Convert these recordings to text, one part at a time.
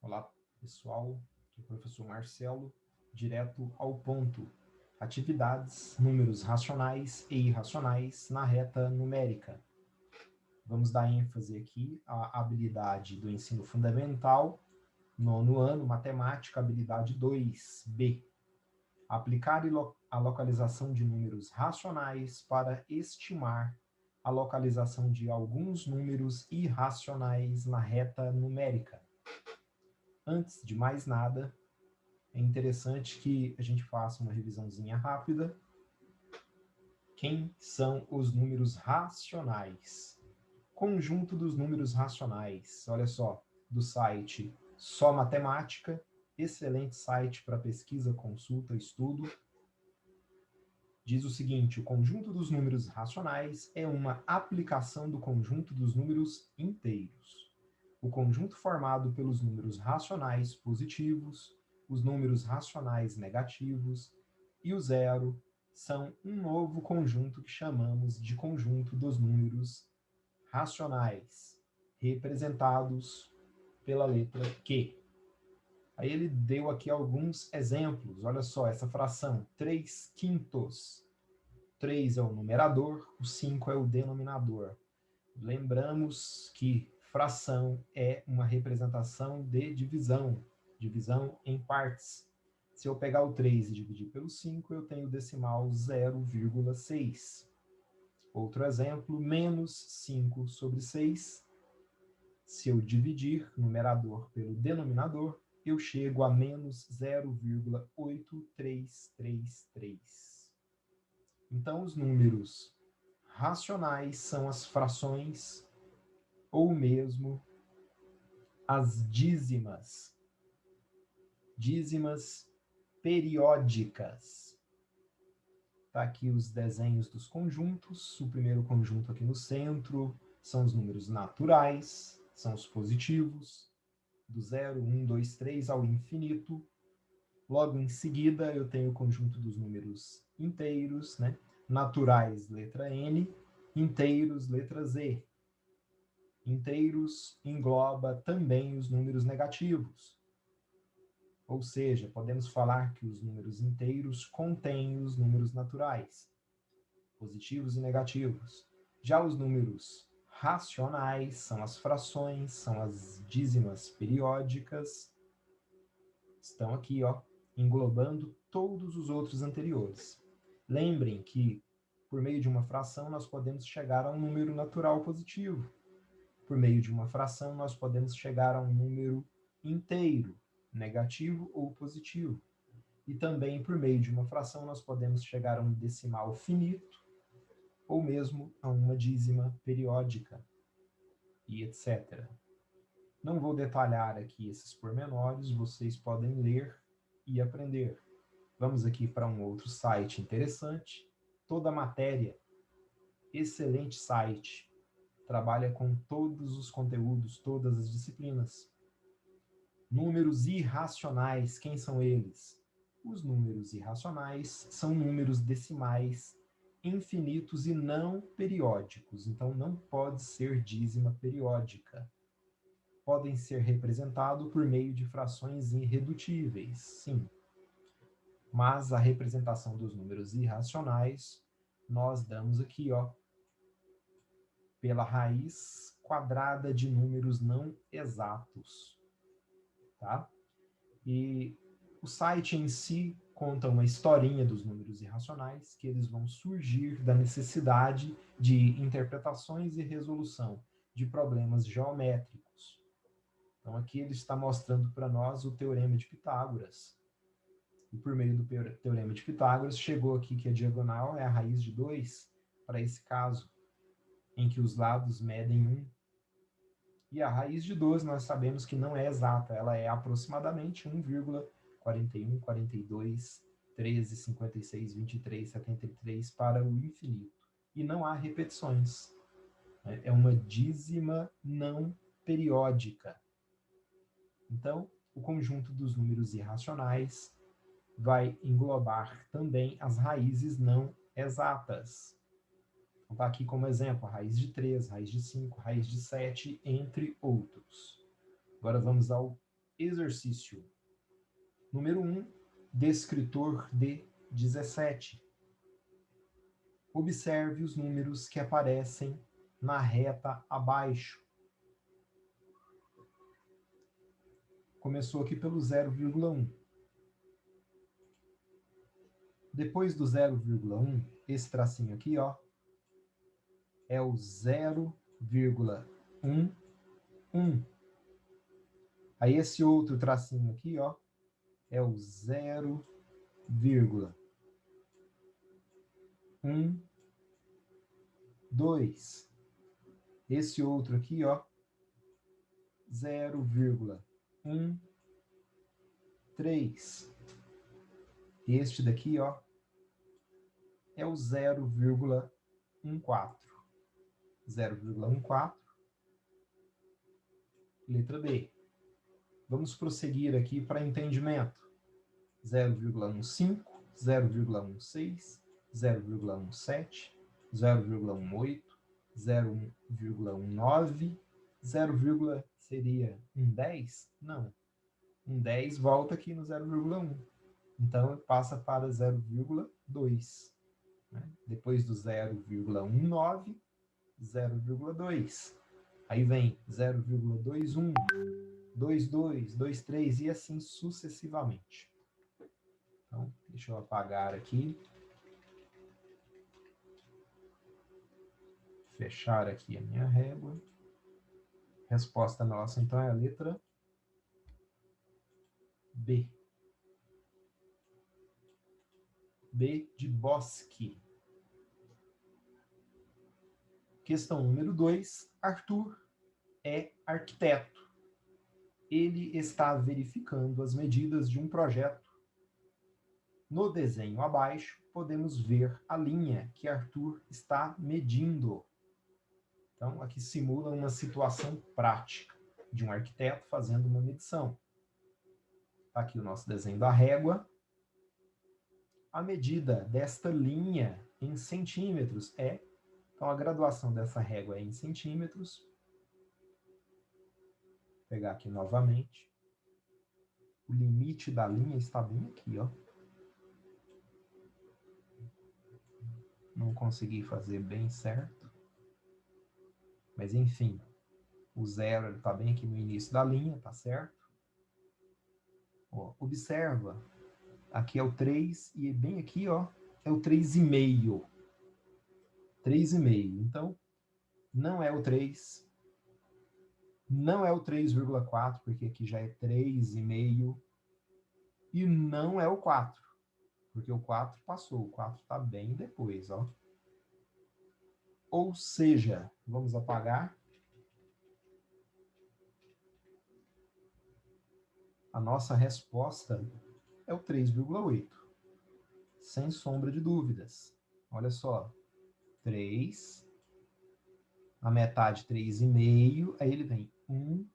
Olá, pessoal. Aqui é o professor Marcelo, direto ao ponto. Atividades, números racionais e irracionais na reta numérica. Vamos dar ênfase aqui à habilidade do ensino fundamental, nono ano, matemática, habilidade 2B. Aplicar a localização de números racionais para estimar a localização de alguns números irracionais na reta numérica. Antes de mais nada, é interessante que a gente faça uma revisãozinha rápida. Quem são os números racionais? Conjunto dos números racionais. Olha só, do site Só Matemática, excelente site para pesquisa, consulta, estudo. Diz o seguinte: o conjunto dos números racionais é uma aplicação do conjunto dos números inteiros. O conjunto formado pelos números racionais positivos, os números racionais negativos e o zero são um novo conjunto que chamamos de conjunto dos números racionais, representados pela letra Q. Aí ele deu aqui alguns exemplos. Olha só, essa fração, 3/5. 3 é o numerador, o 5 é o denominador. Lembramos que fração é uma representação de divisão, divisão em partes. Se eu pegar o 3 e dividir pelo 5, eu tenho o decimal 0,6. Outro exemplo, menos 5 sobre 6. Se eu dividir numerador pelo denominador, eu chego a menos 0,8333. Então, os números racionais são as frações ou mesmo as dízimas. Dízimas periódicas. Tá aqui os desenhos dos conjuntos. O primeiro conjunto aqui no centro são os números naturais, são os positivos, do 0, 1, 2, 3 ao infinito. Logo em seguida, eu tenho o conjunto dos números inteiros, né? Naturais, letra N, inteiros, letra Z. Inteiros engloba também os números negativos. Ou seja, podemos falar que os números inteiros contêm os números naturais, positivos e negativos. Já os números racionais são as frações, são as dízimas periódicas. Estão aqui, ó, englobando todos os outros anteriores. Lembrem que, por meio de uma fração, nós podemos chegar a um número natural positivo. Por meio de uma fração, nós podemos chegar a um número inteiro, negativo ou positivo. E também, por meio de uma fração, nós podemos chegar a um decimal finito, ou mesmo a uma dízima periódica, e etc. Não vou detalhar aqui esses pormenores, vocês podem ler e aprender. Vamos aqui para um outro site interessante, Toda Matéria, excelente site, trabalha com todos os conteúdos, todas as disciplinas. Números irracionais, quem são eles? Os números irracionais são números decimais infinitos e não periódicos, então não pode ser dízima periódica. Podem ser representados por meio de frações irredutíveis, sim. Mas a representação dos números irracionais nós damos aqui, ó, pela raiz quadrada de números não exatos, tá? E o site em si conta uma historinha dos números irracionais, que eles vão surgir da necessidade de interpretações e resolução de problemas geométricos. Então aqui ele está mostrando para nós o Teorema de Pitágoras. E por meio do Teorema de Pitágoras, chegou aqui que a diagonal é a raiz de 2, para esse caso, em que os lados medem 1. E a raiz de 12 nós sabemos que não é exata, ela é aproximadamente 1,41, 42, 13, 56, 23, 73 para o infinito. E não há repetições. É uma dízima não periódica. Então, o conjunto dos números irracionais vai englobar também as raízes não exatas. Então, está aqui como exemplo a raiz de 3, raiz de 5, raiz de 7, entre outros. Agora vamos ao exercício. Número 1, descritor de 17. Observe os números que aparecem na reta abaixo. Começou aqui pelo 0,1. Depois do 0,1, esse tracinho aqui, ó, é o 0,11. Aí esse outro tracinho aqui, ó, é o 0,12. Esse outro aqui, ó, 0,13. Este daqui, ó, é o 0,14. 0,14. Letra B. Vamos prosseguir aqui para entendimento. 0,15, 0,16, 0,17, 0,18, 0,19, 0, seria 10? Não. 10 volta aqui no 0,1. Então, passa para 0,2. Né? Depois do 0,19, 0,2. Aí vem 0,21, 22, 23 e assim sucessivamente. Então, deixa eu apagar aqui. Fechar aqui a minha régua. Resposta nossa, então, é a letra B. B de bosque. Questão número 2. Arthur é arquiteto. Ele está verificando as medidas de um projeto. No desenho abaixo, podemos ver a linha que Arthur está medindo. Então, aqui simula uma situação prática de um arquiteto fazendo uma medição. Está aqui o nosso desenho da régua. A medida desta linha em centímetros é... Então, a graduação dessa régua é em centímetros. Vou pegar aqui novamente. O limite da linha está bem aqui, ó. Não consegui fazer bem certo. Mas, enfim, o 0 está bem aqui no início da linha, tá certo? Ó, observa, aqui é o 3 e bem aqui, ó, é o 3,5. 3,5. Então, não é o 3, não é o 3,4, porque aqui já é 3,5, e não é o 4, porque o 4 passou, o 4 está bem depois, ó. Ou seja, vamos apagar. A nossa resposta é o 3,8. Sem sombra de dúvidas. Olha só. 3. A metade, 3,5. Aí ele vem 1,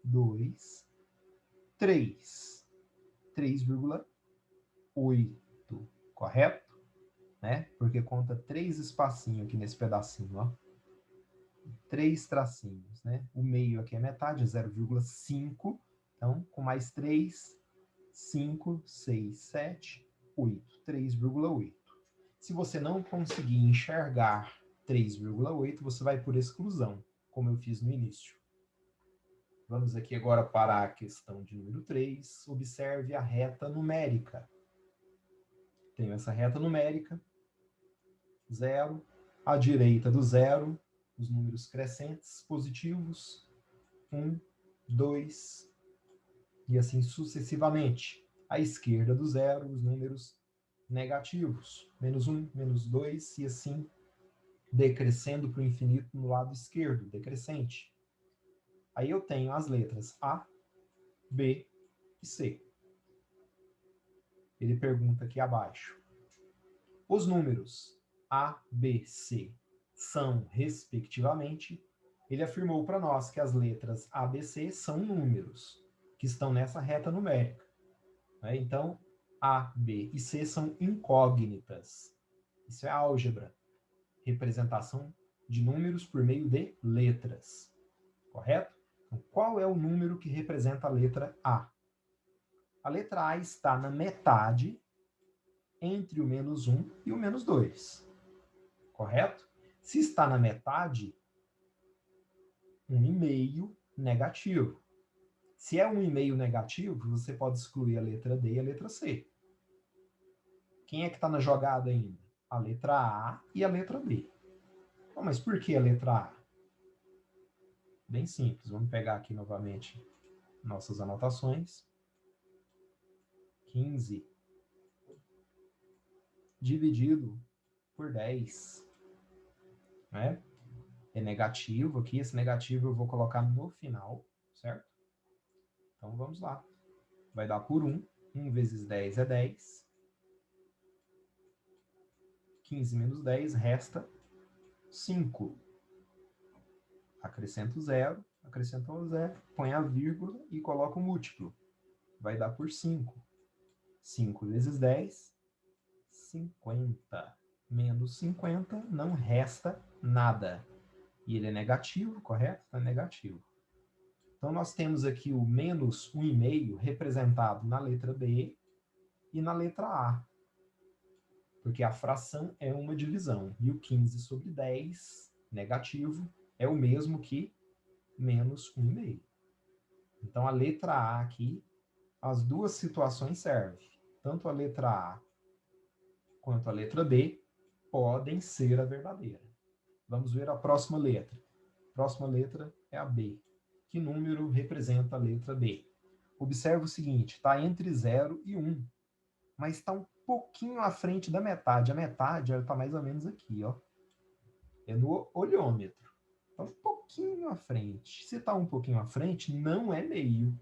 2, 3. 3,8. Correto? Né? Porque conta 3 espacinhos aqui nesse pedacinho, ó. 3 tracinhos, né? O meio aqui é metade, 0,5. Então, com mais 3, 5, 6, 7, 8. 3,8. Se você não conseguir enxergar 3,8, você vai por exclusão, como eu fiz no início. Vamos aqui agora para a questão de número 3. Observe a reta numérica. Tenho essa reta numérica, 0. À direita do 0, os números crescentes, positivos, 1, 2, e assim sucessivamente. À esquerda do 0, os números negativos, menos 1, menos 2, e assim decrescendo para o infinito no lado esquerdo, decrescente. Aí eu tenho as letras A, B e C. Ele pergunta aqui abaixo. Os números A, B, C são, respectivamente, ele afirmou para nós que as letras A, B, C são números que estão nessa reta numérica. Né? Então, A, B e C são incógnitas. Isso é álgebra. Representação de números por meio de letras. Correto? Então, qual é o número que representa a letra A? A letra A está na metade entre o -1 e o -2. Correto? Se está na metade, 1,5 negativo. Se é 1,5 negativo, você pode excluir a letra D e a letra C. Quem é que está na jogada ainda? A letra A e a letra B. Oh, mas por que a letra A? Bem simples. Vamos pegar aqui novamente nossas anotações. 15 dividido por 10. Né? É negativo aqui. Esse negativo eu vou colocar no final, certo? Então vamos lá. Vai dar por 1. 1 vezes 10 é 10. 15 menos 10 resta 5. Acrescenta o zero, acrescenta o zero, põe a vírgula e coloca o múltiplo. Vai dar por 5. 5 vezes 10, 50. Menos 50 não resta nada. E ele é negativo, correto? Então é negativo. Então nós temos aqui o menos 1,5 representado na letra B e na letra A. Porque a fração é uma divisão. E o 15 sobre 10, negativo, é o mesmo que menos 1,5. Então, a letra A aqui, as duas situações servem. Tanto a letra A quanto a letra B podem ser a verdadeira. Vamos ver a próxima letra. A próxima letra é a B. Que número representa a letra B? Observe o seguinte, está entre 0 e 1, mas está um pouquinho à frente da metade. A metade está mais ou menos aqui, ó. É no olhômetro. Está um pouquinho à frente. Se está um pouquinho à frente, não é meio.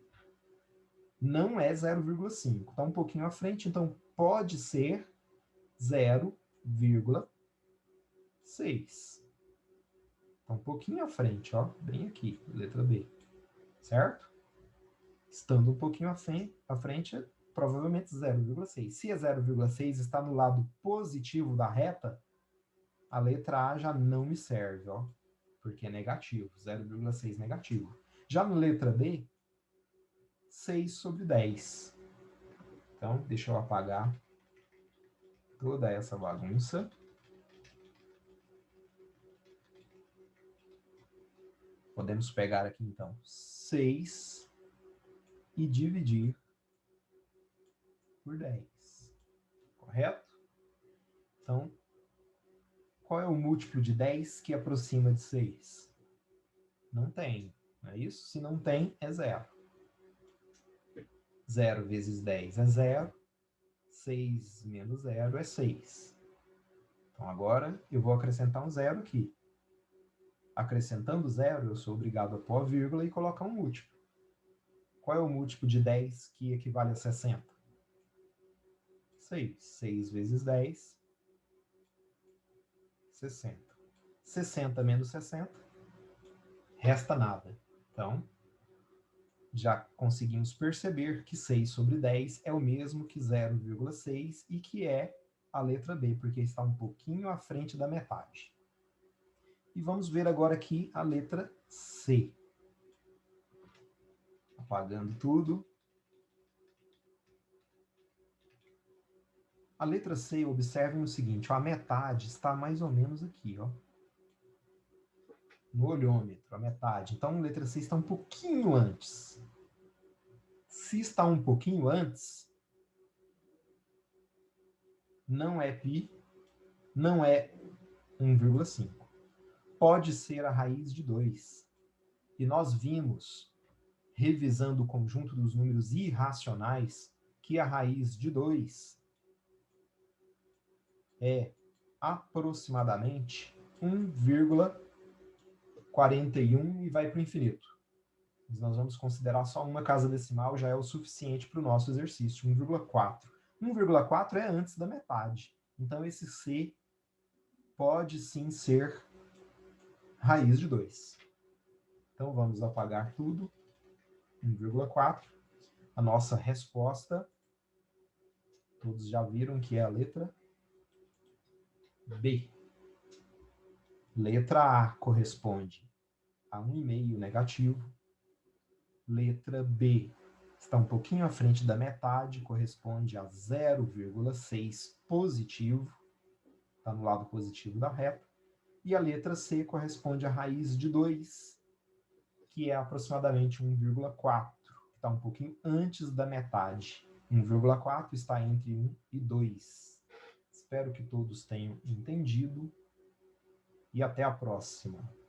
Não é 0,5. Está um pouquinho à frente, então pode ser 0,6. Está um pouquinho à frente, ó. Bem aqui, letra B. Certo? Estando um pouquinho à frente, é provavelmente 0,6. Se é 0,6 está no lado positivo da reta, a letra A já não me serve, ó, porque é negativo, 0,6 negativo. Já na letra B, 6 sobre 10. Então, deixa eu apagar toda essa bagunça. Podemos pegar aqui, então, 6 e dividir por 10. Correto? Então, qual é o múltiplo de 10 que aproxima de 6? Não tem, não é isso? Se não tem, é 0. 0 vezes 10 é 0. 6 menos 0 é 6. Então, agora eu vou acrescentar um 0 aqui. Acrescentando 0, eu sou obrigado a pôr a vírgula e colocar um múltiplo. Qual é o múltiplo de 10 que equivale a 60? 6. 6 vezes 10, 60. 60 menos 60, resta nada. Então, já conseguimos perceber que 6 sobre 10 é o mesmo que 0,6 e que é a letra B, porque está um pouquinho à frente da metade. E vamos ver agora aqui a letra C. Apagando tudo. A letra C, observem o seguinte, ó, a metade está mais ou menos aqui, ó. No olhômetro, a metade. Então, a letra C está um pouquinho antes. Se está um pouquinho antes, não é π, não é 1,5. Pode ser a raiz de 2. E nós vimos, revisando o conjunto dos números irracionais, que a raiz de 2 é aproximadamente 1,41 e vai para o infinito. Mas nós vamos considerar só uma casa decimal, já é o suficiente para o nosso exercício, 1,4. 1,4 é antes da metade. Então, esse C pode sim ser raiz de 2. Então, vamos apagar tudo. 1,4. A nossa resposta, todos já viram que é a letra B. Letra A corresponde a 1,5 negativo. Letra B está um pouquinho à frente da metade, corresponde a 0,6 positivo, está no lado positivo da reta. E a letra C corresponde à raiz de 2, que é aproximadamente 1,4, que está um pouquinho antes da metade. 1,4 está entre 1 e 2. Espero que todos tenham entendido e até a próxima.